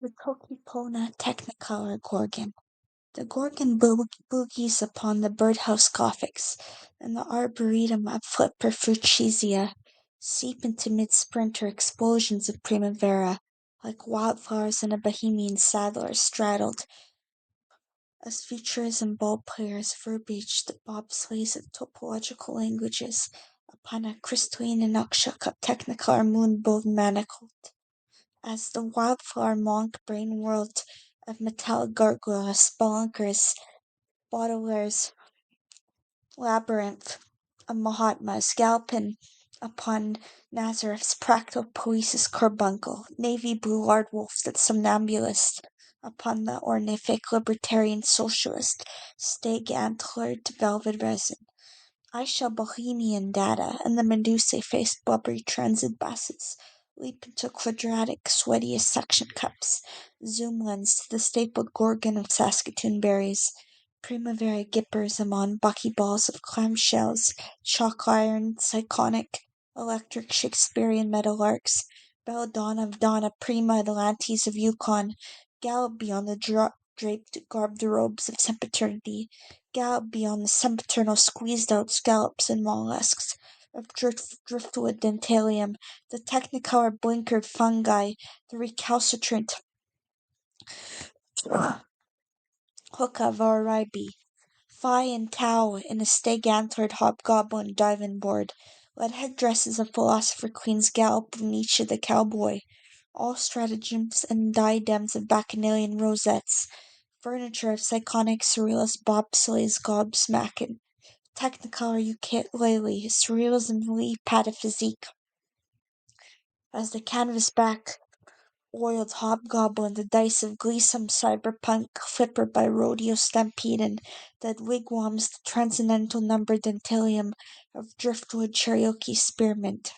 The Tokipona Technicolor Gorgon. The Gorgon boogies upon the birdhouse Gothics, and the arboretum of Flipper Fuchsia seep into mid-sprinter explosions of primavera, like wildflowers in a bohemian saddler straddled, as futurism ball players verbiage the bobsleighs of topological languages upon a crystalline Inoksha Cup Technicolor moonbow manacled as the wildflower monk brain world of metallic gargoyles, spelunkers, Baudelaire's labyrinth of Mahatmas, galloping upon Nazareth's practical poesis carbuncle, navy blue aardwolf that somnambulist upon the ornithic libertarian socialist, stag antlered velvet resin. I shall Bohemian data, and the Medusa-faced blubbery transit buses leap into quadratic, sweaty suction cups, zoom lens to the stapled gorgon of Saskatoon berries, primavera gippers among buckyballs of clamshells, chalk iron, cyclonic, electric Shakespearean meadowlarks, belladonna of Donna prima Atlantes of Yukon, gallop beyond the draped garbed robes of sempiternity, gallop beyond the sempiternal squeezed-out scallops and mollusks of driftwood dentalium, the technicolor blinkered fungi, the recalcitrant hook of Oribe, Phi and Tau in a stag-antlered hobgoblin diving board, led headdresses of philosopher queens gallop of Nietzsche the cowboy, all stratagems and diadems of bacchanalian rosettes, furniture of psychonic surrealist bobsleighs gobsmacking, Technicolor ukulele, surrealism pataphysique, as the canvas-back oiled hobgoblin, the dice of gleesome cyberpunk flipper by rodeo stampeding, that wigwams the transcendental number dentalium of driftwood cherokee spearmint.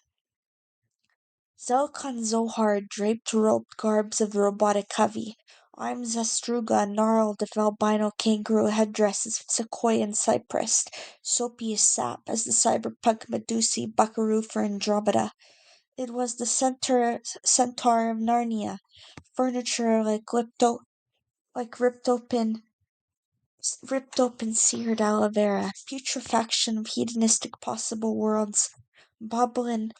Zelkon Zohar draped roped garbs of robotic covey. I'm Zestruga gnarled of albino kangaroo headdresses of sequoia and cypress, soapy as sap as the cyberpunk Medusi buckaroo for Andromeda. It was the centaur of Narnia, furniture like ripped open seared aloe vera, putrefaction of hedonistic possible worlds, bubbling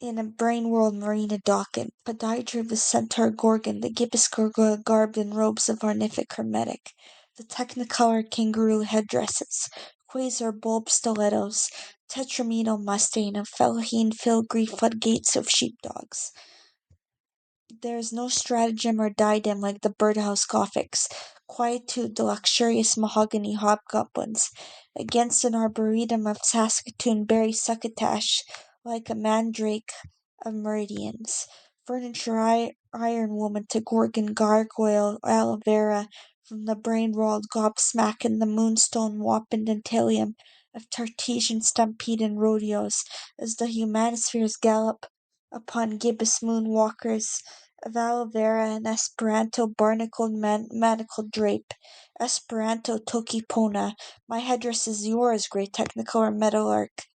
in a brain-world Marina Dawkin, podiatry of the centaur gorgon, the gibbous gargoyle garbed in robes of ornithic hermetic, the technicolor kangaroo headdresses, quasar bulb stilettos, tetrametal mustang of Felheen filigree floodgates of sheepdogs. There is no stratagem or diadem like the birdhouse Gothics, quietude the luxurious mahogany hobgoblins, against an arboretum of Saskatoon berry succotash like a mandrake of meridians, furniture iron woman to gorgon gargoyle aloe vera from the brain-rolled gobsmackin' the moonstone whopping dentalium of Tartesian stampede and rodeos as the humanispheres gallop upon gibbous moonwalkers of aloe vera and Esperanto barnacled manacled drape. Esperanto tokipona, my headdress is yours, great technicolor meadowlark.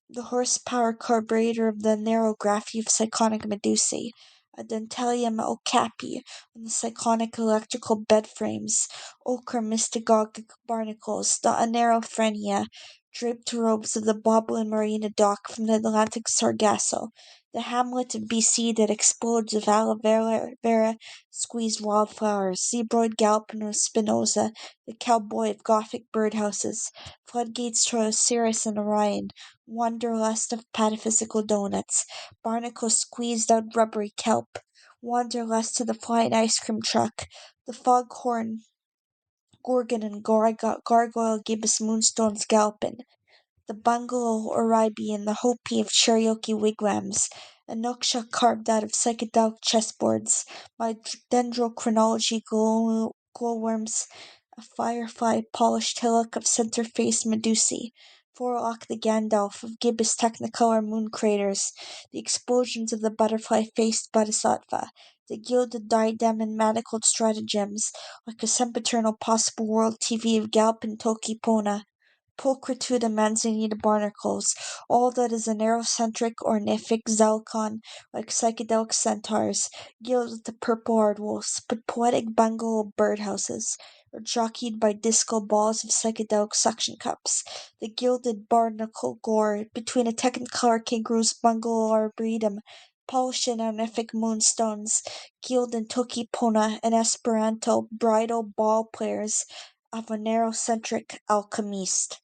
The horsepower carburetor of the narrow graphy of cyclonic medusae, a dentalium okapi on the cyclonic electrical bed frames, ochre mystagogic barnacles, the anaerophrenia, draped robes of the bobbling marina dock from the Atlantic Sargasso, the hamlet of BC that explodes with aloe vera squeezed wildflowers, zebroid galloping Spinoza, the cowboy of Gothic birdhouses, floodgates to Osiris and Orion, wanderlust of pataphysical donuts, barnacle squeezed out rubbery kelp, wanderlust to the flying ice cream truck, the foghorn gorgon and gargoyle gibbous moonstones galloping, the bungalow Oribe and the Hopi of Cherokee wigwams, a Noksha carved out of psychedelic chessboards, my dendrochronology glowworms, a firefly polished hillock of center-faced Medusae, Forlock the Gandalf of gibbous technicolor moon craters, the explosions of the butterfly-faced bodhisattva, the gilded diadem and manacled stratagems, like a sempiternal possible world TV of Galpin Tokipona, pulchritude and manzanita barnacles, all that is an aerocentric or nymphic zelkon, like psychedelic centaurs, gilded the purple hardwolves, but poetic bungalow birdhouses, or jockeyed by disco balls of psychedelic suction cups. The gilded barnacle gore between a technicolor kangaroo's bungalow arboretum, polished in onific moonstones, guild and toki pona and Esperanto bridal ball players of a narrow-centric alchemist.